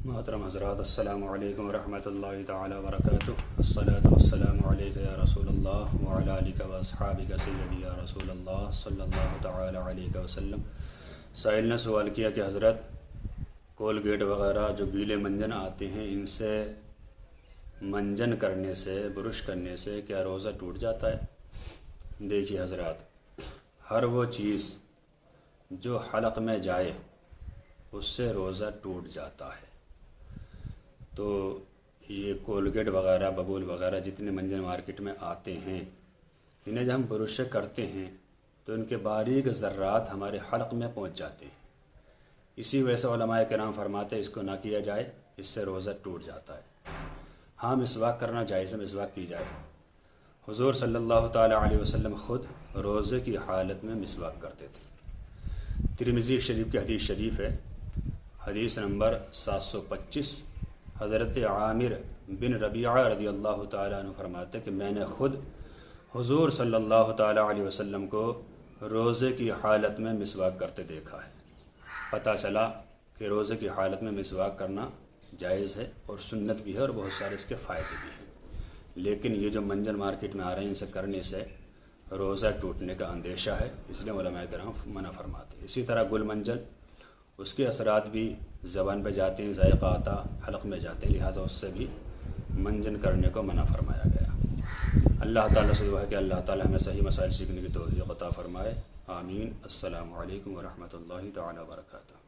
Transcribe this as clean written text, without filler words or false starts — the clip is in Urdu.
محترم حضرات، السلام علیکم ورحمۃ اللہ تعالی وبرکاتہ۔ الصلاۃ والسلام علیک یا رسول اللہ وعلی آلک واصحابک سیدی یا رسول اللہ صلی اللہ تعالی علیہ وسلم۔ سائل نے سوال کیا کہ حضرت کولگیٹ وغیرہ جو گیلے منجن آتے ہیں، ان سے منجن کرنے سے، برش کرنے سے کیا روزہ ٹوٹ جاتا ہے؟ دیکھیے حضرات، ہر وہ چیز جو حلق میں جائے اس سے روزہ ٹوٹ جاتا ہے۔ تو یہ کولگیٹ وغیرہ، ببول وغیرہ جتنے منجن مارکیٹ میں آتے ہیں، انہیں جب ہم برش کرتے ہیں تو ان کے باریک ذرات ہمارے حلق میں پہنچ جاتے ہیں۔ اسی وجہ سے علماء کرام فرماتے ہیں اس کو نہ کیا جائے، اس سے روزہ ٹوٹ جاتا ہے۔ ہاں، مسواک کرنا جائز ہے، مسواک کی جائے۔ حضور صلی اللہ تعالی علیہ وسلم خود روزے کی حالت میں مسواک کرتے تھے۔ ترمذی شریف کی حدیث شریف ہے، حدیث نمبر 725۔ حضرت عامر بن ربیعہ رضی اللہ تعالیٰ عنہ فرماتے کہ میں نے خود حضور صلی اللہ تعالیٰ علیہ وسلم کو روزے کی حالت میں مسواک کرتے دیکھا ہے۔ پتہ چلا کہ روزے کی حالت میں مسواک کرنا جائز ہے اور سنت بھی ہے، اور بہت سارے اس کے فائدے بھی ہیں۔ لیکن یہ جو منجن مارکیٹ میں آ رہے ہیں، ان سے کرنے سے روزہ ٹوٹنے کا اندیشہ ہے، اس لیے علماء کرام منع فرماتے ہیں۔ اسی طرح گل منجن، اس کے اثرات بھی زبان پہ جاتے ہیں، ذائقہ آتا حلق میں جاتے ہیں، لہٰذا اس سے بھی منجن کرنے کو منع فرمایا گیا۔ اللہ تعالیٰ سے دعا ہے کہ اللہ تعالیٰ ہمیں صحیح مسائل سیکھنے کی توفیق عطا فرمائے۔ آمین۔ السلام علیکم ورحمۃ اللہ تعالیٰ وبرکاتہ۔